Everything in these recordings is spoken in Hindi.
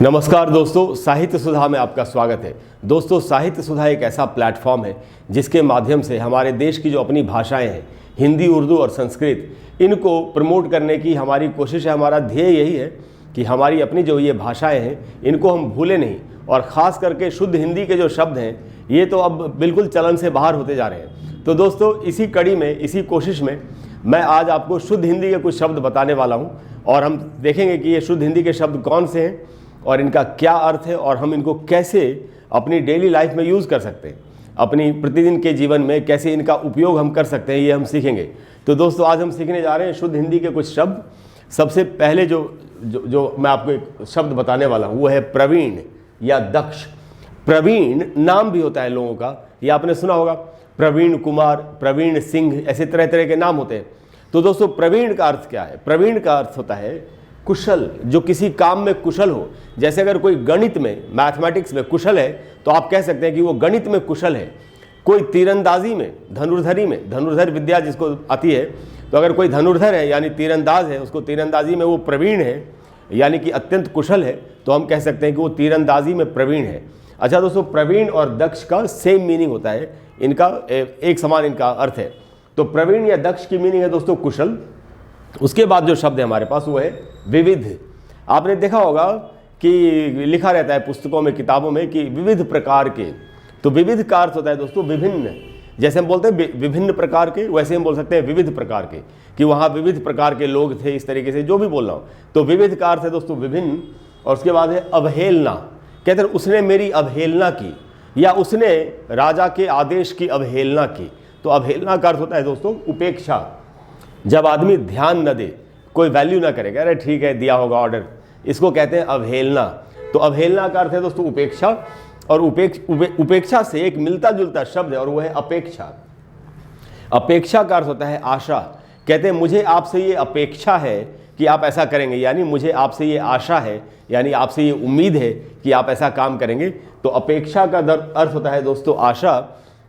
नमस्कार दोस्तों, साहित्य सुधा में आपका स्वागत है। दोस्तों, साहित्य सुधा एक ऐसा प्लेटफॉर्म है जिसके माध्यम से हमारे देश की जो अपनी भाषाएं हैं, हिंदी, उर्दू और संस्कृत, इनको प्रमोट करने की हमारी कोशिश है। हमारा ध्येय यही है कि हमारी अपनी जो ये भाषाएं हैं इनको हम भूलें नहीं, और ख़ास करके शुद्ध हिंदी के जो शब्द हैं ये तो अब बिल्कुल चलन से बाहर होते जा रहे हैं। तो दोस्तों, इसी कड़ी में, इसी कोशिश में मैं आज आपको शुद्ध हिंदी के कुछ शब्द बताने वाला हूँ, और हम देखेंगे कि ये शुद्ध हिंदी के शब्द कौन से हैं और इनका क्या अर्थ है, और हम इनको कैसे अपनी डेली लाइफ में यूज़ कर सकते हैं, अपनी प्रतिदिन के जीवन में कैसे इनका उपयोग हम कर सकते हैं, ये हम सीखेंगे। तो दोस्तों, आज हम सीखने जा रहे हैं शुद्ध हिंदी के कुछ शब्द। सबसे पहले जो मैं आपको एक शब्द बताने वाला हूँ वो है प्रवीण या दक्ष। प्रवीण नाम भी होता है लोगों का, ये आपने सुना होगा, प्रवीण कुमार, प्रवीण सिंह, ऐसे तरह तरह के नाम होते हैं। तो दोस्तों, प्रवीण का अर्थ क्या है? प्रवीण का अर्थ होता है कुशल, जो किसी काम में कुशल हो। जैसे अगर कोई गणित में, मैथमेटिक्स में कुशल है तो आप कह सकते हैं कि वो गणित में कुशल है। कोई तीरंदाजी में, धनुर्धरी में, धनुर्धर विद्या जिसको आती है, तो अगर कोई धनुर्धर है यानी तीरंदाज है, उसको तीरंदाजी में वो प्रवीण है यानी कि अत्यंत कुशल है, तो हम कह सकते हैं कि वो तीरंदाजी में प्रवीण है। अच्छा दोस्तों, प्रवीण और दक्ष का सेम मीनिंग होता है, इनका एक समान इनका अर्थ है। तो प्रवीण या दक्ष की मीनिंग है दोस्तों कुशल। उसके बाद जो शब्द है हमारे पास वो है विविध। आपने देखा होगा कि लिखा रहता है पुस्तकों में, किताबों में कि विविध प्रकार के। तो विविध का अर्थ होता है दोस्तों विभिन्न। जैसे हम बोलते हैं विभिन्न प्रकार के, वैसे हम बोल सकते हैं विविध प्रकार के, कि वहाँ विविध प्रकार के लोग थे, इस तरीके से जो भी बोल रहा हूँ। तो विविध का अर्थ है दोस्तों विभिन्न। और उसके बाद है अवहेलना। कहते हैं उसने मेरी अवहेलना की, या उसने राजा के आदेश की अवहेलना की। तो अवहेलना का अर्थ होता है दोस्तों उपेक्षा। जब आदमी ध्यान न दे, कोई वैल्यू ना करेगा, अरे ठीक है दिया होगा ऑर्डर, इसको कहते हैं अवहेलना। तो अवहेलना का अर्थ है दोस्तों उपेक्षा, और उपेक्षा से एक मिलता जुलता शब्द है और वो है अपेक्षा। अपेक्षा का अर्थ होता है आशा। कहते हैं मुझे आपसे ये अपेक्षा है कि आप ऐसा करेंगे, यानी मुझे आपसे ये आशा है, यानी आपसे ये उम्मीद है कि आप ऐसा काम करेंगे। तो अपेक्षा का अर्थ होता है दोस्तों आशा।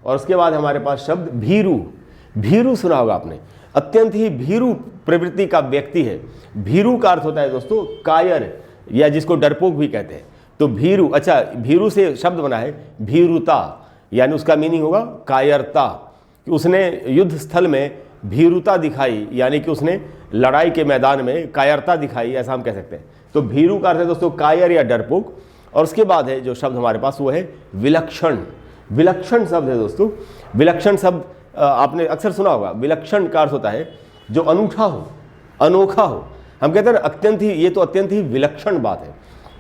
और उसके बाद हमारे पास शब्द भीरू। भीरू सुना होगा आपने, अत्यंत ही भीरू प्रवृत्ति का व्यक्ति है। भीरू का अर्थ होता है दोस्तों कायर, या जिसको डरपोक भी कहते हैं। तो भीरू, अच्छा भीरू से शब्द बना है भीरुता, यानी उसका मीनिंग होगा कायरता, कि उसने युद्ध स्थल में भीरुता दिखाई, यानी कि उसने लड़ाई के मैदान में कायरता दिखाई, ऐसा हम कह सकते हैं। तो भीरू का अर्थ है दोस्तों कायर या डरपोक। और उसके बाद है जो शब्द हमारे पास वो है विलक्षण। विलक्षण शब्द है दोस्तों। विलक्षण शब्द आपने अक्सर सुना होगा। विलक्षण का अर्थ होता है जो अनूठा हो, अनोखा हो। हम कहते हैं अत्यंत ही, ये तो अत्यंत ही विलक्षण बात है,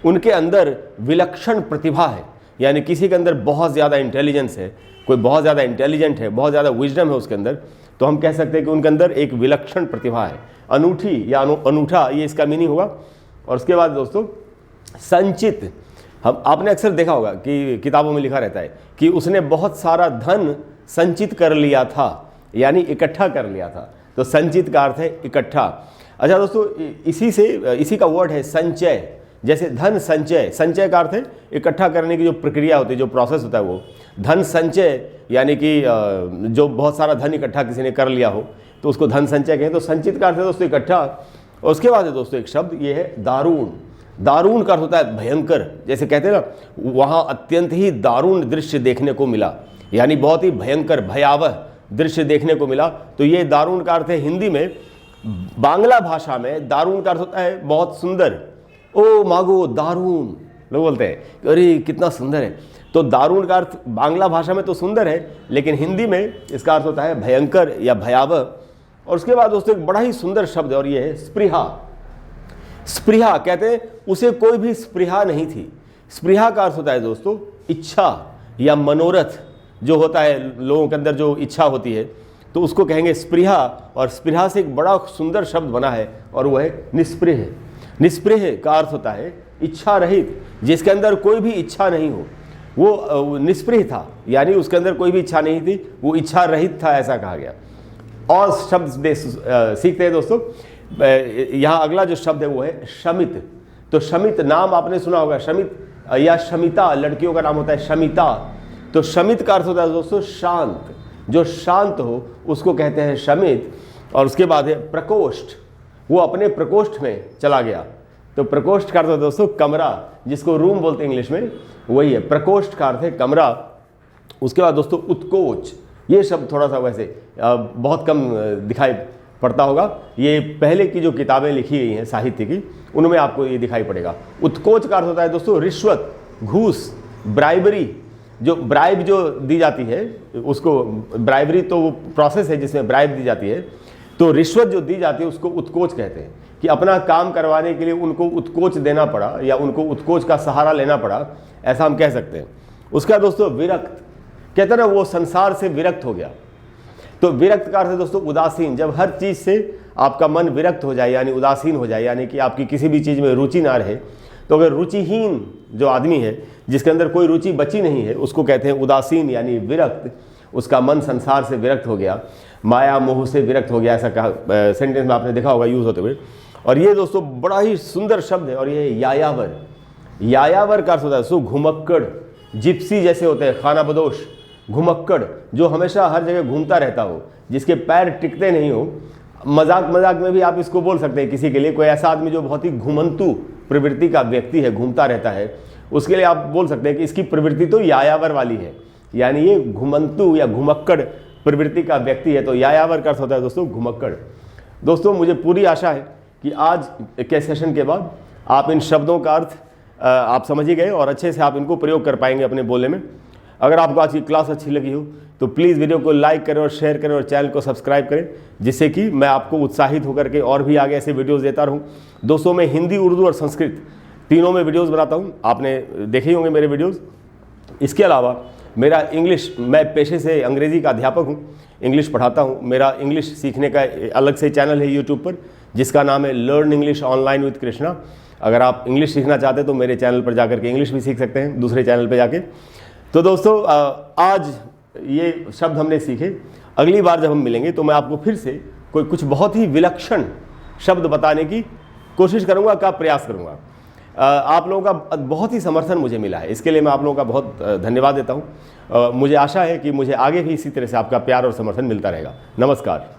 उनके अंदर विलक्षण प्रतिभा है, यानी किसी के अंदर बहुत ज़्यादा इंटेलिजेंस है, कोई बहुत ज़्यादा इंटेलिजेंट है, बहुत ज़्यादा विजडम है उसके अंदर, तो हम कह सकते हैं कि उनके अंदर एक विलक्षण प्रतिभा है। अनूठी या अनूठा, ये इसका मीनिंग होगा। और उसके बाद दोस्तों संचित। आपने अक्सर देखा होगा कि किताबों में लिखा रहता है कि उसने बहुत सारा धन संचित कर लिया था, यानी इकट्ठा कर लिया था। तो संचित का अर्थ है इकट्ठा। अच्छा दोस्तों, इसी का वर्ड है संचय। जैसे धन संचय, संचय का अर्थ है इकट्ठा करने की जो प्रक्रिया होती है, जो प्रोसेस होता है वो। धन संचय यानी कि जो बहुत सारा धन इकट्ठा किसी ने कर लिया हो तो उसको धन संचय कहें। तो संचित का अर्थ है दोस्तों इकट्ठा। और उसके बाद है दोस्तों एक शब्द, ये है दारुण। दारुण का अर्थ होता है भयंकर। जैसे कहते हैं ना, वहाँ अत्यंत ही दारुण दृश्य देखने को मिला, यानी बहुत ही भयंकर भयावह दृश्य देखने को मिला। तो ये दारुण का अर्थ है हिंदी में। बांग्ला भाषा में दारुण का अर्थ होता है बहुत सुंदर। ओ मागो दारुण, लोग बोलते हैं अरे कितना सुंदर है। तो दारुण का अर्थ बांग्ला भाषा में तो सुंदर है, लेकिन हिंदी में इसका अर्थ होता है भयंकर या भयावह। और उसके बाद दोस्तों एक बड़ा ही सुंदर शब्द है, और ये है स्पृहा। स्पृहा कहते हैं उसे कोई भी स्पृहा नहीं थी। स्पृहा का अर्थ होता है दोस्तों इच्छा या मनोरथ, जो होता है लोगों के अंदर जो इच्छा होती है, तो उसको कहेंगे स्पृहा। और स्पृहा से एक बड़ा सुंदर शब्द बना है और वो है निस्पृह। निस्पृह का अर्थ होता है इच्छा रहित, जिसके अंदर कोई भी इच्छा नहीं हो, वो निस्पृह था, यानी उसके अंदर कोई भी इच्छा नहीं थी, वो इच्छा रहित था, ऐसा कहा गया। और शब्द सीखते हैं दोस्तों। यहाँ अगला जो शब्द है वो है शमित। तो शमित नाम आपने सुना होगा, शमित या शमिता, लड़कियों का नाम होता है शमिता। तो शमित का अर्थ होता है दोस्तों शांत, जो शांत हो उसको कहते हैं शमित। और उसके बाद है प्रकोष्ठ, वो अपने प्रकोष्ठ में चला गया। तो प्रकोष्ठ का अर्थ होता है दोस्तों कमरा, जिसको रूम बोलते हैं इंग्लिश में, वही है। प्रकोष्ठ का अर्थ है कमरा। उसके बाद दोस्तों उत्कोच, ये शब्द थोड़ा सा वैसे बहुत कम दिखाई पड़ता होगा। ये पहले की जो किताबें लिखी गई हैं साहित्य की, उनमें आपको ये दिखाई पड़ेगा। उत्कोच का अर्थ होता है दोस्तों रिश्वत, घूस, ब्राइबरी। जो ब्राइब जो दी जाती है उसको, ब्राइबरी तो वो प्रोसेस है जिसमें ब्राइब दी जाती है, तो रिश्वत जो दी जाती है उसको उत्कोच कहते हैं। कि अपना काम करवाने के लिए उनको उत्कोच देना पड़ा या उनको उत्कोच का सहारा लेना पड़ा, ऐसा हम कह सकते हैं। उसका दोस्तों विरक्त, कहते हैं ना वो संसार से विरक्त हो गया। तो विरक्त का अर्थ है दोस्तों उदासीन। जब हर चीज़ से आपका मन विरक्त हो जाए यानी उदासीन हो जाए, यानी कि आपकी किसी भी चीज़ में रुचि ना रहे, तो अगर रुचिहीन जो आदमी है, जिसके अंदर कोई रुचि बची नहीं है, उसको कहते हैं उदासीन यानी विरक्त। उसका मन संसार से विरक्त हो गया, माया मोह से विरक्त हो गया, ऐसा कहा सेंटेंस में आपने देखा होगा यूज़ होते हुए। और ये दोस्तों बड़ा ही सुंदर शब्द है। और ये यायावर, यायावर का अर्थ होता है सो घुमक्कड़, जिप्सी जैसे होते हैं, खाना बदोश, घुमक्कड़ जो हमेशा हर जगह घूमता रहता हो, जिसके पैर टिकते नहीं हो। मजाक मजाक में भी आप इसको बोल सकते हैं किसी के लिए, कोई ऐसा आदमी जो बहुत ही घुमंतु प्रवृत्ति का व्यक्ति है, घूमता रहता है, उसके लिए आप बोल सकते हैं कि इसकी प्रवृत्ति तो यायावर वाली है, यानी ये घुमंतु या घुमक्कड़ प्रवृत्ति का व्यक्ति है। तो यायावर का अर्थ होता है दोस्तों घुमक्कड़। दोस्तों मुझे पूरी आशा है कि आज के सेशन के बाद आप इन शब्दों का अर्थ आप समझ ही गए और अच्छे से आप इनको प्रयोग कर पाएंगे अपने बोलने में। अगर आपको आज की क्लास अच्छी लगी हो तो प्लीज़ वीडियो को लाइक करें और शेयर करें और चैनल को सब्सक्राइब करें, जिससे कि मैं आपको उत्साहित होकर के और भी आगे ऐसे वीडियोस देता रहूं। दोस्तों मैं हिंदी, उर्दू और संस्कृत तीनों में वीडियोस बनाता हूं, आपने देखे ही होंगे मेरे वीडियोस। इसके अलावा मेरा इंग्लिश, मैं पेशे से अंग्रेज़ी का अध्यापक हूँ, इंग्लिश पढ़ाता हूँ। मेरा इंग्लिश सीखने का अलग से चैनल है यूट्यूब पर, जिसका नाम है learn English online with Krishna. अगर आप इंग्लिश सीखना चाहते हैं तो मेरे चैनल पर जाकर के इंग्लिश भी सीख सकते हैं, दूसरे चैनल पर जाके। तो दोस्तों आज ये शब्द हमने सीखे। अगली बार जब हम मिलेंगे तो मैं आपको फिर से कुछ बहुत ही विलक्षण शब्द बताने की कोशिश करूंगा, का प्रयास करूंगा। आप लोगों का बहुत ही समर्थन मुझे मिला है, इसके लिए मैं आप लोगों का बहुत धन्यवाद देता हूं। मुझे आशा है कि मुझे आगे भी इसी तरह से आपका प्यार और समर्थन मिलता रहेगा। नमस्कार।